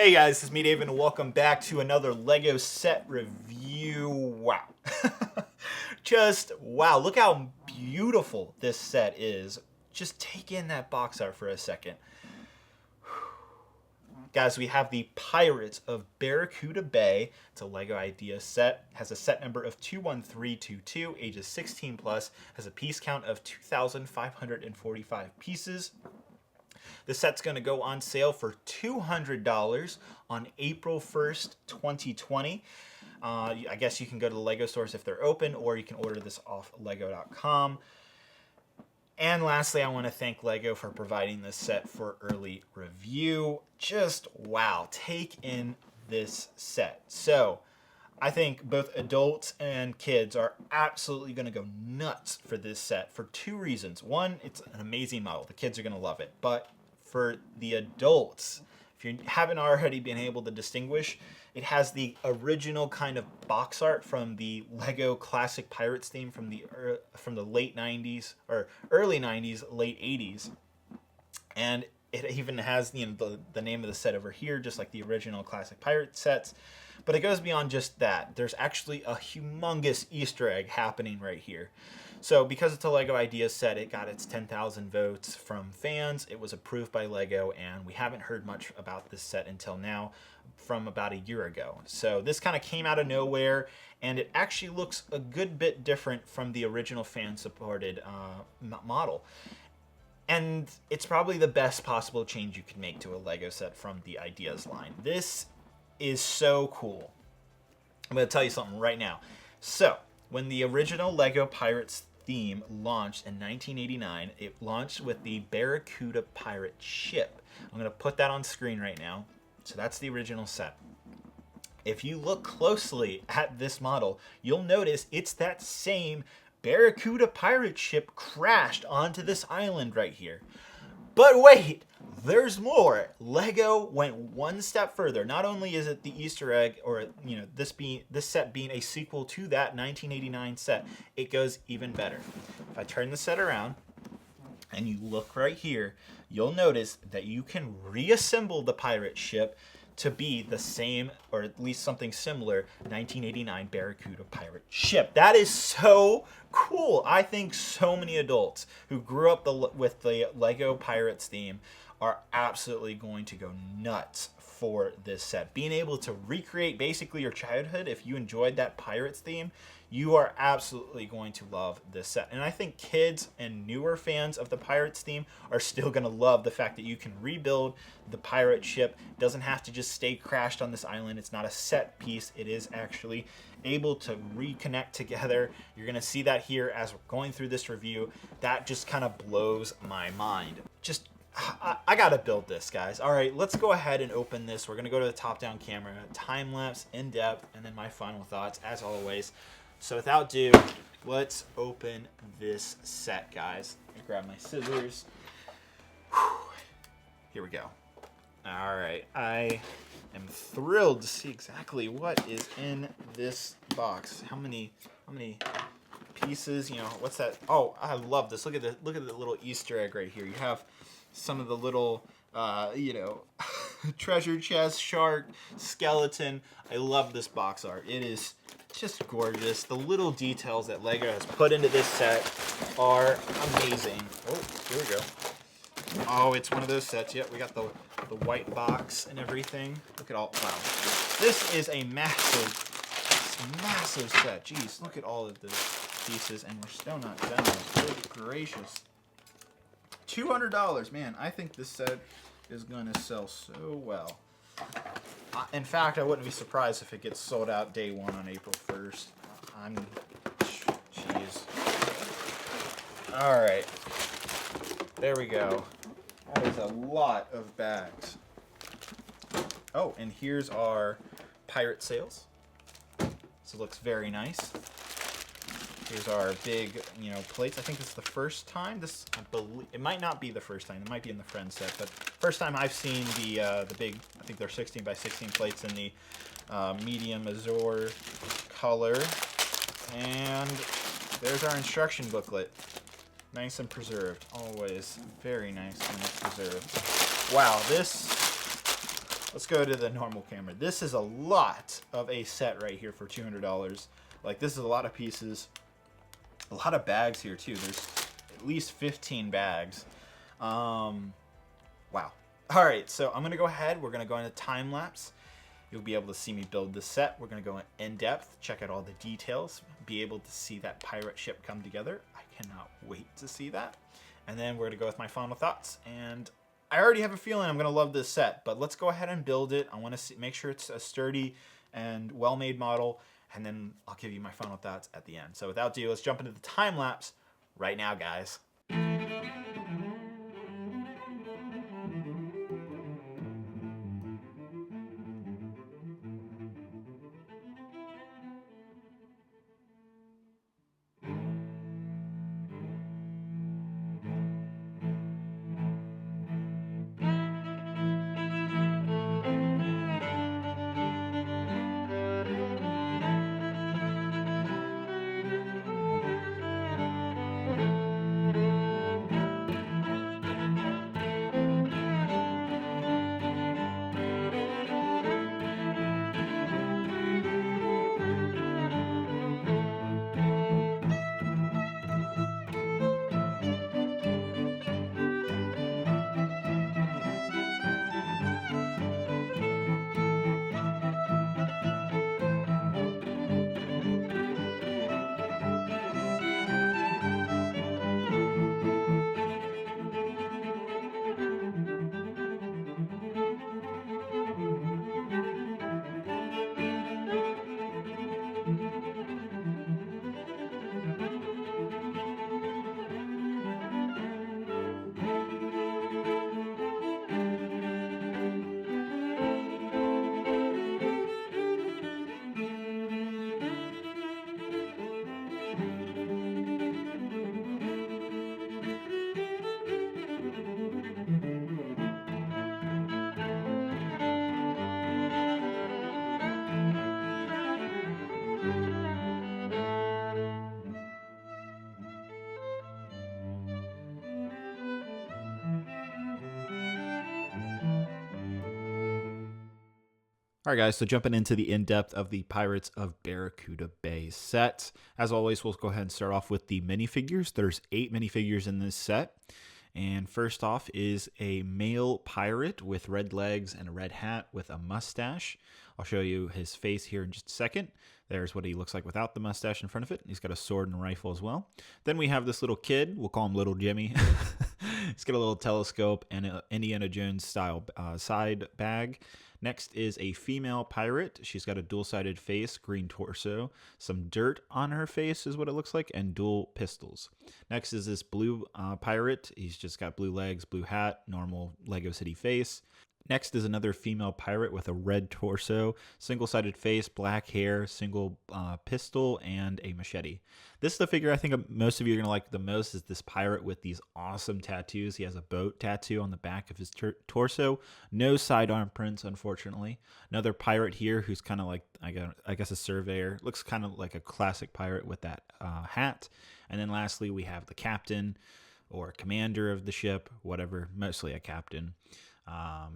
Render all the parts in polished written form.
Hey guys, it's me Dave and welcome back to another LEGO set review. Wow. Just wow, look how beautiful this set is. Just take in that box art for a second. Guys, we have the Pirates of Barracuda Bay. It's a LEGO idea set. Has a set number of 21322, ages 16 plus, has a piece count of 2,545 pieces. The set's going to go on sale for $200 on April 1st, 2020. I guess you can go to the LEGO stores if they're open, or you can order this off lego.com. And lastly, I want to thank LEGO for providing this set for early review. Just wow, take in this set. So, I think both adults and kids are absolutely going to go nuts for this set for two reasons. One, it's an amazing model. The kids are going to love it. But for the adults, if you haven't already been able to distinguish, it has the original kind of box art from the LEGO Classic Pirates theme from the late 90s or early 90s, late 80s. And it even has the name of the set over here, just like the original Classic Pirate sets. But it goes beyond just that. There's actually a humongous Easter egg happening right here. So because it's a LEGO Ideas set, it got its 10,000 votes from fans. It was approved by LEGO, and we haven't heard much about this set until now, from about a year ago. So this kind of came out of nowhere, and it actually looks a good bit different from the original fan-supported model. And it's probably the best possible change you could make to a LEGO set from the Ideas line. This is so cool. I'm going to tell you something right now. So, when the original LEGO Pirates theme launched in 1989, it launched with the Barracuda pirate ship. I'm going to put that on screen right now. So that's the original set. If you look closely at this model, you'll notice it's that same Barracuda pirate ship crashed onto this island right here. But wait, there's more. LEGO went one step further. Not only is it the Easter egg, or this set being a sequel to that 1989 set, it goes even better. If I turn the set around and you look right here, you'll notice that you can reassemble the pirate ship to be the same, or at least something similar, 1989 Barracuda pirate ship. That is so cool. I think so many adults who grew up with the LEGO Pirates theme are absolutely going to go nuts for this set. Being able to recreate basically your childhood, if you enjoyed that Pirates theme, you are absolutely going to love this set. And I think kids and newer fans of the Pirates theme are still going to love the fact that you can rebuild the pirate ship. It doesn't have to just stay crashed on this island. It's not a set piece. It is actually able to reconnect together. You're going to see that here as we're going through this review. That just kind of blows my mind. I gotta build this, guys. All right, let's go ahead and open this. We're gonna go to the top-down camera, time-lapse, in-depth, and then my final thoughts, as always. So without ado, let's open this set, guys. Let me grab my scissors. Whew. Here we go. All right, I am thrilled to see exactly what is in this box. How many pieces? What's that? Oh, I love this. Look at the little Easter egg right here. You have some of the little, treasure chest, shark, skeleton. I love this box art. It is just gorgeous. The little details that LEGO has put into this set are amazing. Oh, here we go. Oh, it's one of those sets. Yep, we got the white box and everything. Look at all, wow. This is a massive set. Jeez, look at all of the pieces, and we're still not done. Good gracious. $200, man. I think this set is going to sell so well. In fact, I wouldn't be surprised if it gets sold out day one on April 1st. Jeez. All right. There we go. That is a lot of bags. Oh, and here's our pirate sails. So it looks very nice. Here's our big, plates. I think this is the first time. I believe it might not be the first time. It might be in the Friends set, but first time I've seen the big. I think they're 16 by 16 plates in the medium azure color. And there's our instruction booklet. Nice and preserved. Always very nice when it's preserved. Wow, this let's go to the normal camera. This is a lot of a set right here for $200. Like, this is a lot of pieces, a lot of bags here too. There's at least 15 bags. Wow. All right, so I'm gonna go ahead. We're gonna go into time lapse. You'll be able to see me build the set. We're gonna go in depth, check out all the details, be able to see that pirate ship come together. I cannot wait to see that. And then we're gonna go with my final thoughts. And I already have a feeling I'm gonna love this set, but let's go ahead and build it. I wanna make sure it's a sturdy and well-made model, and then I'll give you my final thoughts at the end. So without ado, let's jump into the time lapse right now, guys. All right, guys, so jumping into the in-depth of the Pirates of Barracuda Bay set. As always, we'll go ahead and start off with the minifigures. There's 8 minifigures in this set. And first off is a male pirate with red legs and a red hat with a mustache. I'll show you his face here in just a second. There's what he looks like without the mustache in front of it. He's got a sword and a rifle as well. Then we have this little kid. We'll call him Little Jimmy. He's got a little telescope and an Indiana Jones style side bag. Next is a female pirate. She's got a dual-sided face, green torso, some dirt on her face is what it looks like, and dual pistols. Next is this blue pirate. He's just got blue legs, blue hat, normal Lego City face. Next is another female pirate with a red torso, single-sided face, black hair, single pistol, and a machete. This is the figure I think most of you are going to like the most, is this pirate with these awesome tattoos. He has a boat tattoo on the back of his torso. No sidearm prints, unfortunately. Another pirate here who's kind of like, I guess a surveyor. Looks kind of like a classic pirate with that hat. And then lastly, we have the captain or commander of the ship, whatever, mostly a captain.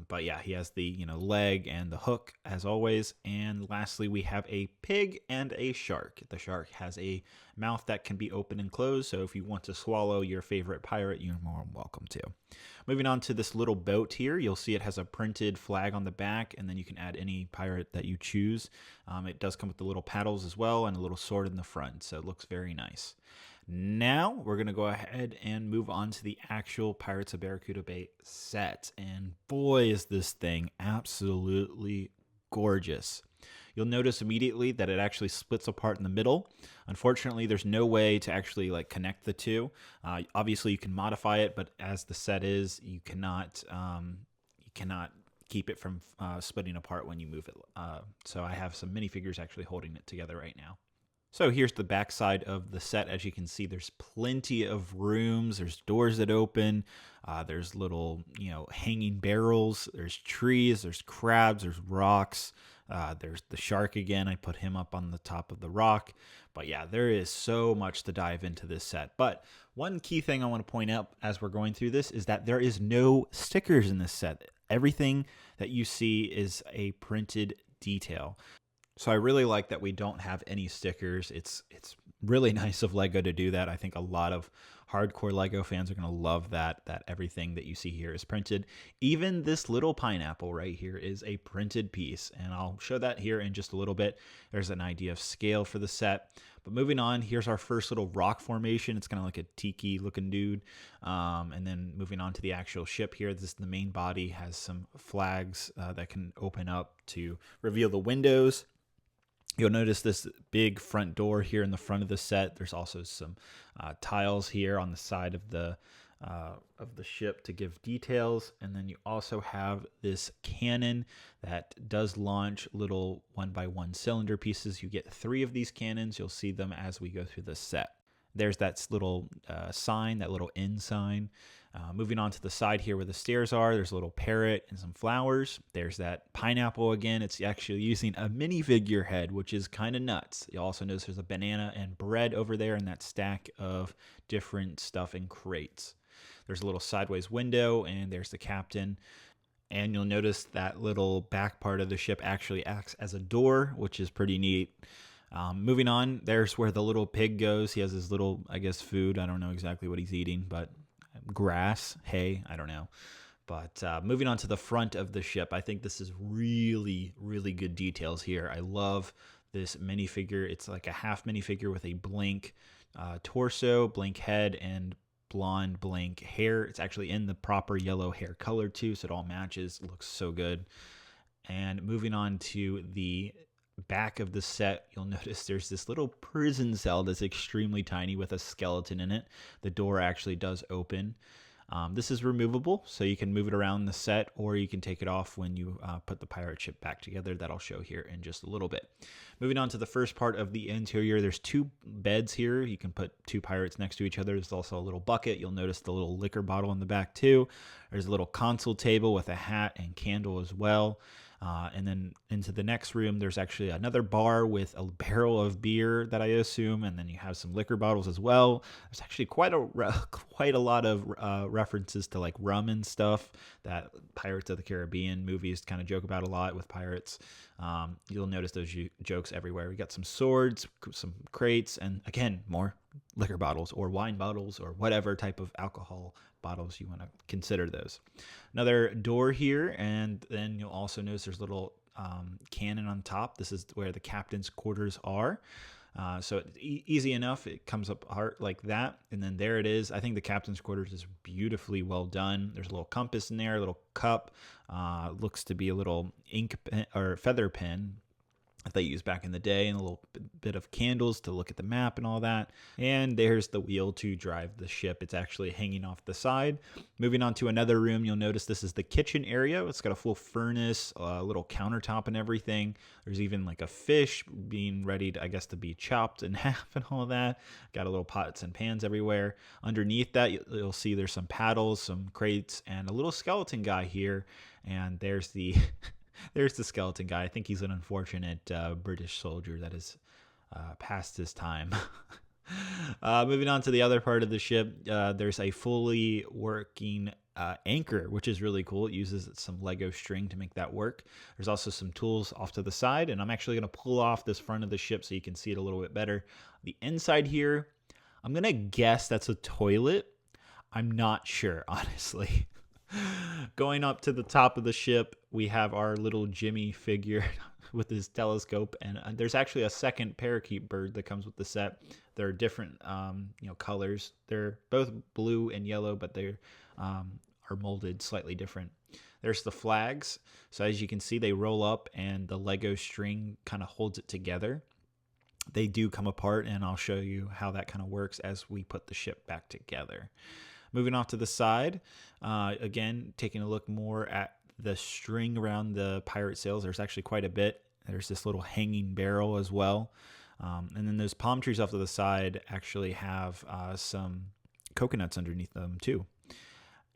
But yeah, he has the leg and the hook as always. And lastly, we have a pig and a shark. The shark has a mouth that can be open and closed, so if you want to swallow your favorite pirate, you're more than welcome to. Moving on to this little boat here, you'll see it has a printed flag on the back, and then you can add any pirate that you choose. It does come with the little paddles as well and a little sword in the front, so it looks very nice. Now we're going to go ahead and move on to the actual Pirates of Barracuda Bay set. And boy, is this thing absolutely gorgeous. You'll notice immediately that it actually splits apart in the middle. Unfortunately, there's no way to actually connect the two. Obviously, you can modify it, but as the set is, you cannot keep it from splitting apart when you move it. So I have some minifigures actually holding it together right now. So here's the back side of the set. As you can see, there's plenty of rooms. There's doors that open. There's little, hanging barrels. There's trees. There's crabs. There's rocks. There's the shark again. I put him up on the top of the rock. But yeah, there is so much to dive into this set. But one key thing I want to point out as we're going through this is that there is no stickers in this set. Everything that you see is a printed detail. So I really like that we don't have any stickers. It's really nice of Lego to do that. I think a lot of hardcore Lego fans are going to love that everything that you see here is printed. Even this little pineapple right here is a printed piece, and I'll show that here in just a little bit. There's an idea of scale for the set. But moving on, here's our first little rock formation. It's kind of like a tiki looking dude. And then moving on to the actual ship here, this is the main body, has some flags that can open up to reveal the windows. You'll notice this big front door here in the front of the set. There's also some tiles here on the side of the ship to give details. And then you also have this cannon that does launch little 1x1 cylinder pieces. You get 3 of these cannons. You'll see them as we go through the set. There's that little sign, that little N sign. Moving on to the side here where the stairs are, there's a little parrot and some flowers. There's that pineapple again. It's actually using a minifigure head, which is kind of nuts. You also notice there's a banana and bread over there in that stack of different stuff in crates. There's a little sideways window, and there's the captain. And you'll notice that little back part of the ship actually acts as a door, which is pretty neat. Moving on, there's where the little pig goes. He has his little, I guess, food. I don't know exactly what he's eating, but grass, hay, I don't know. But moving on to the front of the ship, I think this is really, really good details here. I love this minifigure. It's like a half minifigure with a blank torso, blank head, and blonde blank hair. It's actually in the proper yellow hair color too, so it all matches. It looks so good. And moving on to the back of the set, you'll notice there's this little prison cell that's extremely tiny with a skeleton in it. The door actually does open. This is removable, so you can move it around the set, or you can take it off when you put the pirate ship back together. That I'll show here in just a little bit. Moving on to the first part of the interior, there's 2 beds here. You can put 2 pirates next to each other. There's also a little bucket. You'll notice the little liquor bottle in the back too. There's a little console table with a hat and candle as well. And then into the next room, there's actually another bar with a barrel of beer that I assume, and then you have some liquor bottles as well. There's actually quite a lot of references to like rum and stuff that Pirates of the Caribbean movies kind of joke about a lot with pirates. You'll notice those jokes everywhere. We got some swords, some crates, and again, more liquor bottles or wine bottles or whatever type of alcohol bottles you want to consider those. Another door here, and then you'll also notice there's a little cannon on top. This is where the captain's quarters are. So easy enough. It comes up apart like that, and then there it is. I think the captain's quarters is beautifully well done. There's a little compass in there, a little cup. Looks to be a little ink pen or feather pen that they used back in the day, and a little bit of candles to look at the map and all that. And there's the wheel to drive the ship. It's actually hanging off the side. Moving on to another room, you'll notice this is the kitchen area. It's got a full furnace, a little countertop and everything. There's even like a fish being ready to, I guess, to be chopped in half and all that. Got a little pots and pans everywhere. Underneath that, you'll see there's some paddles, some crates, and a little skeleton guy here. And there's the there's the skeleton guy. I think he's an unfortunate British soldier that has passed his time. Moving on to the other part of the ship, there's a fully working anchor, which is really cool. It uses some Lego string to make that work. There's also some tools off to the side, and I'm actually going to pull off this front of the ship so you can see it a little bit better. The inside here, I'm going to guess that's a toilet. I'm not sure, honestly. Going up to the top of the ship, we have our little Jimmy figure with his telescope, and there's actually a second parakeet bird that comes with the set. They're different, colors. They're both blue and yellow, but they are molded slightly different. There's the flags. So as you can see, they roll up, and the Lego string kind of holds it together. They do come apart, and I'll show you how that kind of works as we put the ship back together. Moving off to the side, again, taking a look more at the string around the pirate sails. There's actually quite a bit. There's this little hanging barrel as well. And then those palm trees off to the side actually have some coconuts underneath them too.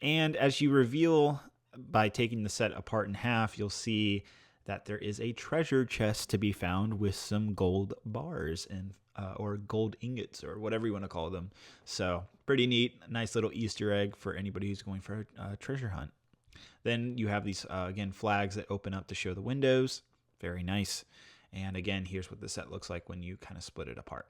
And as you reveal by taking the set apart in half, you'll see that there is a treasure chest to be found with some gold bars and or gold ingots or whatever you want to call them. So pretty neat, nice little Easter egg for anybody who's going for a treasure hunt. Then you have these, again, flags that open up to show the windows. Very nice. And again, here's what the set looks like when you kind of split it apart.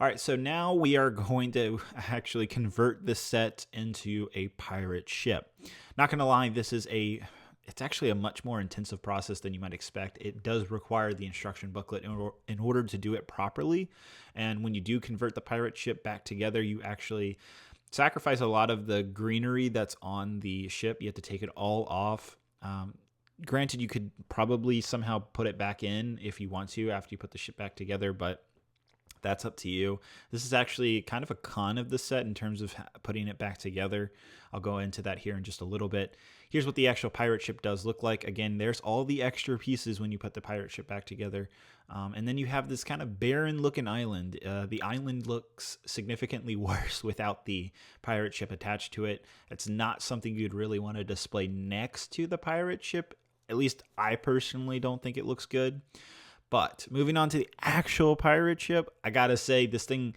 All right, so now we are going to actually convert this set into a pirate ship. Not gonna lie, it's actually a much more intensive process than you might expect. It does require the instruction booklet in order to do it properly. And when you do convert the pirate ship back together, you actually sacrifice a lot of the greenery that's on the ship. You have to take it all off. Granted, you could probably somehow put it back in if you want to after you put the ship back together, but that's up to you. This is actually kind of a con of the set in terms of putting it back together. I'll go into that here in just a little bit. Here's what the actual pirate ship does look like. Again, there's all the extra pieces when you put the pirate ship back together. And then you have this kind of barren looking island. The island looks significantly worse without the pirate ship attached to it. It's not something you'd really want to display next to the pirate ship. At least I personally don't think it looks good. But moving on to the actual pirate ship, I gotta say this thing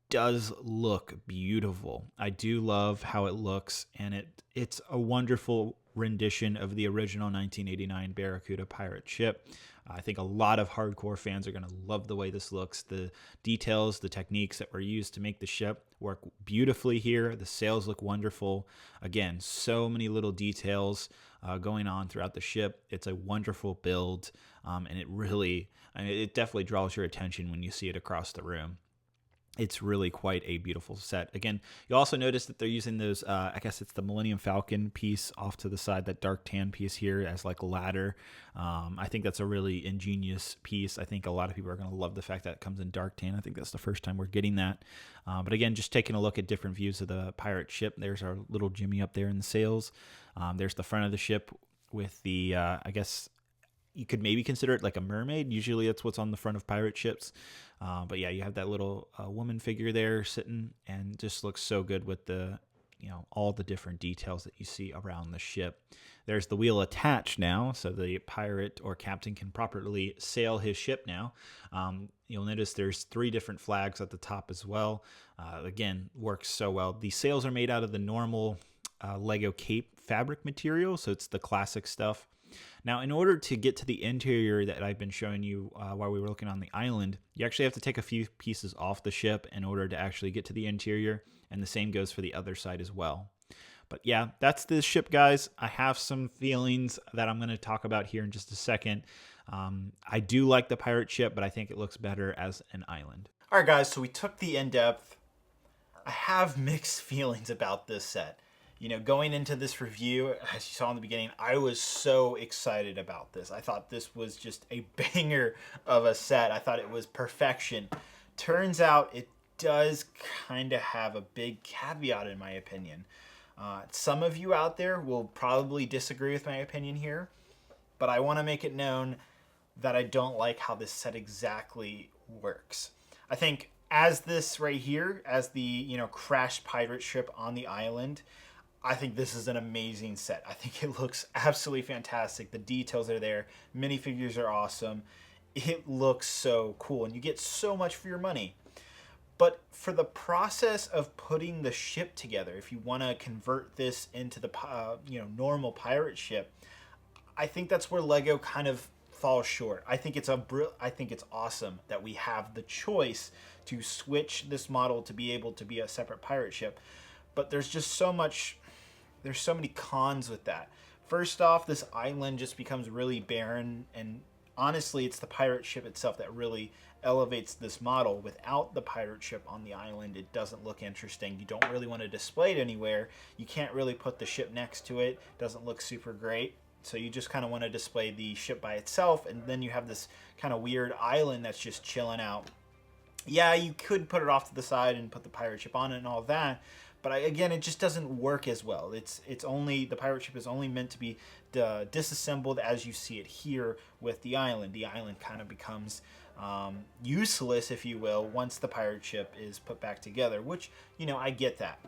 does look beautiful. I do love how it looks, and it's a wonderful rendition of the original 1989 Barracuda pirate ship. I think a lot of hardcore fans are going to love the way this looks. The details, the techniques that were used to make the ship work beautifully here. The sails look wonderful. Again, so many little details going on throughout the ship. It's a wonderful build, and it definitely draws your attention when you see it across the room. It's really quite a beautiful set. Again, you also notice that they're using those, I guess it's the Millennium Falcon piece off to the side, that dark tan piece here as like a ladder. I think that's a really ingenious piece. I think a lot of people are going to love the fact that it comes in dark tan. I think that's the first time we're getting that. But again, just taking a look at different views of the pirate ship. There's our little Jimmy up there in the sails. There's the front of the ship with the, I guess you could maybe consider it like a mermaid. Usually that's what's on the front of pirate ships. But yeah, you have that little woman figure there sitting, and just looks so good with the, all the different details that you see around the ship. There's the wheel attached now, so the pirate or captain can properly sail his ship now. You'll notice there's 3 different flags at the top as well. Again, works so well. The sails are made out of the normal Lego Cape fabric material, so it's the classic stuff. Now, in order to get to the interior that I've been showing you while we were looking on the island, you actually have to take a few pieces off the ship in order to actually get to the interior, and the same goes for the other side as well. But yeah, that's the ship, guys. I have some feelings that I'm going to talk about here in just a second. I do like the pirate ship, but I think it looks better as an island. All right, guys, so we took the in-depth. I have mixed feelings about this set. Going into this review, as you saw in the beginning, I was so excited about this. I thought this was just a banger of a set. I thought it was perfection. Turns out it does kind of have a big caveat, in my opinion. Some of you out there will probably disagree with my opinion here, but I want to make it known that I don't like how this set exactly works. I think as this right here, as the crashed pirate ship on the island, I think this is an amazing set. I think it looks absolutely fantastic. The details are there. Minifigures are awesome. It looks so cool, and you get so much for your money. But for the process of putting the ship together, if you want to convert this into the normal pirate ship, I think that's where Lego kind of falls short. I think it's awesome that we have the choice to switch this model to be able to be a separate pirate ship. But there's so many cons with that. First off, this island just becomes really barren, and honestly, it's the pirate ship itself that really elevates this model. Without the pirate ship on the island, it doesn't look interesting. You don't really want to display it anywhere. You can't really put the ship next to it. It doesn't look super great. So you just kind of want to display the ship by itself, and then you have this kind of weird island that's just chilling out. Yeah, you could put it off to the side and put the pirate ship on it and all that, but again, it just doesn't work as well. The pirate ship is only meant to be disassembled as you see it here with the island. The island kind of becomes useless, if you will, once the pirate ship is put back together, which, I get that.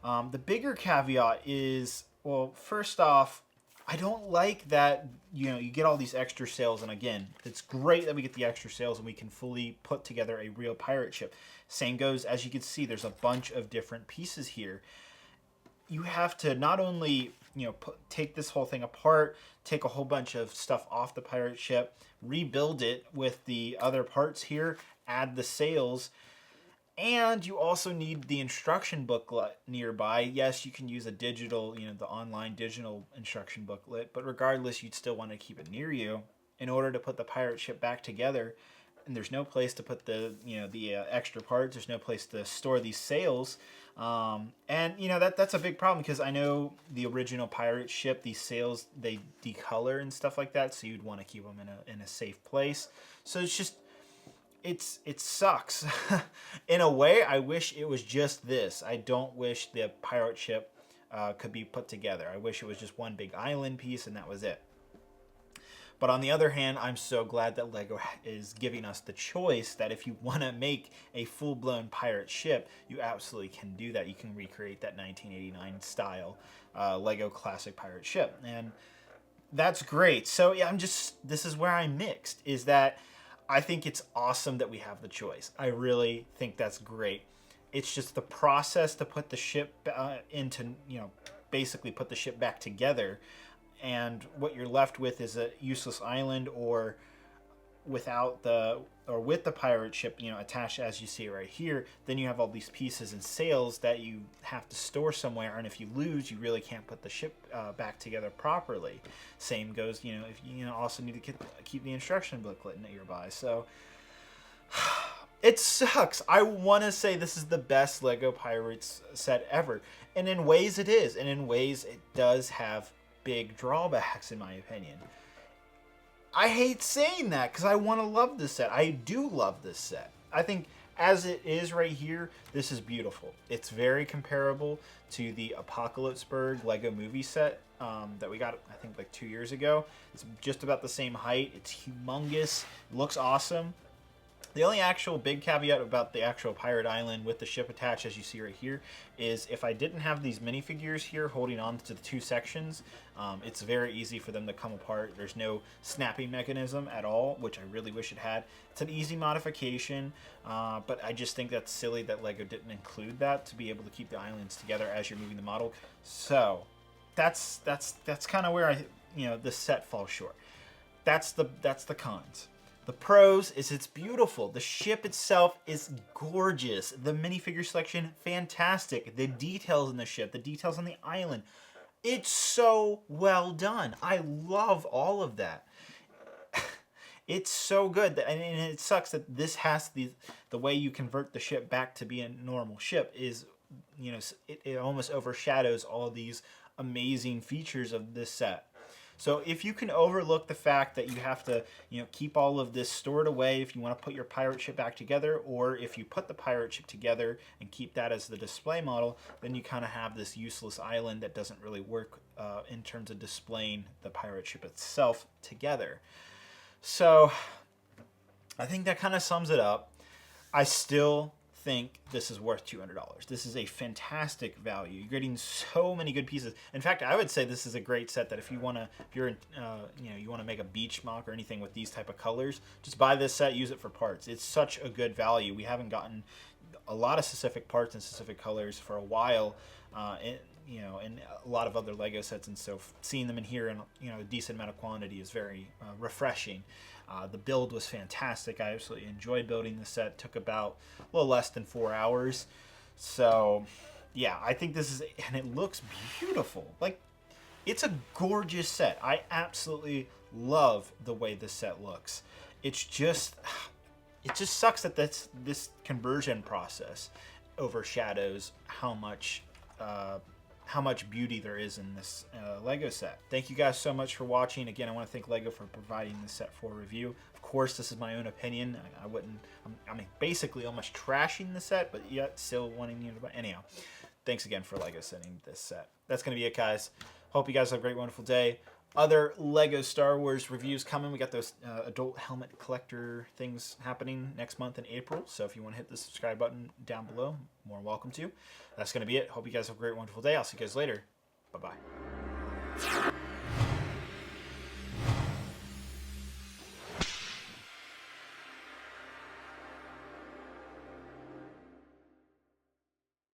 The bigger caveat is, well, first off, I don't like that, you get all these extra sails, and again, it's great that we get the extra sails and we can fully put together a real pirate ship. Same goes, as you can see, there's a bunch of different pieces here. You have to not only take this whole thing apart, take a whole bunch of stuff off the pirate ship, rebuild it with the other parts here, add the sails, and you also need the instruction booklet nearby. Yes, you can use a digital, the online digital instruction booklet, but regardless, you'd still want to keep it near you in order to put the pirate ship back together. And there's no place to put the extra parts. There's no place to store these sails, and that's a big problem, because I know the original pirate ship, these sails, they decolor and stuff like that, so you'd want to keep them in a safe place. So it's just it sucks. In a way, I wish it was just this. I don't wish the pirate ship could be put together. I wish it was just one big island piece and that was it. But on the other hand, I'm so glad that LEGO is giving us the choice that if you want to make a full-blown pirate ship, you absolutely can do that. You can recreate that 1989 style LEGO classic pirate ship. And that's great. So yeah, this is where I'm mixed, is that I think it's awesome that we have the choice. I really think that's great. It's just the process to put the ship basically put the ship back together, and what you're left with is a useless island, or with the pirate ship attached, as you see right here. Then you have all these pieces and sails that you have to store somewhere, and if you lose, you really can't put the ship back together properly. Same goes if you also need to keep the instruction booklet nearby. So it sucks. I want to say this is the best LEGO Pirates set ever, and in ways it is, and in ways it does have big drawbacks, in my opinion. I hate saying that because I want to love this set. I do love this set. I think as it is right here, this is beautiful. It's very comparable to the Apocalypseburg LEGO movie set that we got, I think, like 2 years ago. It's just about the same height. It's humongous. It looks awesome. The only actual big caveat about the actual pirate island with the ship attached, as you see right here, is if I didn't have these minifigures here holding on to the two sections, it's very easy for them to come apart. There's no snapping mechanism at all, which I really wish it had. It's an easy modification, but I just think that's silly that LEGO didn't include that to be able to keep the islands together as you're moving the model. So that's kind of where this set falls short. That's the cons. The pros is it's beautiful. The ship itself is gorgeous. The minifigure selection, fantastic. The details in the ship, the details on the island, it's so well done. I love all of that. It's so good. And it sucks that this has the way you convert the ship back to be a normal ship is, it almost overshadows all of these amazing features of this set. So if you can overlook the fact that you have to, keep all of this stored away if you want to put your pirate ship back together, or if you put the pirate ship together and keep that as the display model, then you kind of have this useless island that doesn't really work in terms of displaying the pirate ship itself together. So I think that kind of sums it up. I still think this is worth $200. This is a fantastic value. You're getting so many good pieces. In fact, I would say this is a great set that if you want to make a beach mock or anything with these type of colors, just buy this set, use it for parts. It's such a good value. We haven't gotten a lot of specific parts and specific colors for a while, in a lot of other LEGO sets, and so seeing them in here in a decent amount of quantity is very refreshing. The build was fantastic. I absolutely enjoyed building the set. It took about a little less than 4 hours. So, yeah, I think this is, and it looks beautiful. Like, it's a gorgeous set. I absolutely love the way this set looks. It just sucks that this conversion process overshadows how much beauty there is in this LEGO set. Thank you guys so much for watching. Again, I want to thank LEGO for providing this set for review. Of course, this is my own opinion. I'm basically almost trashing the set, but yet still wanting you to buy. Anyhow, thanks again for LEGO sending this set. That's going to be it, guys. Hope you guys have a great, wonderful day. Other LEGO Star Wars reviews coming. We got those adult helmet collector things happening next month in April. So if you want to hit the subscribe button down below, more than welcome to. That's going to be it. Hope you guys have a great, wonderful day. I'll see you guys later. Bye-bye.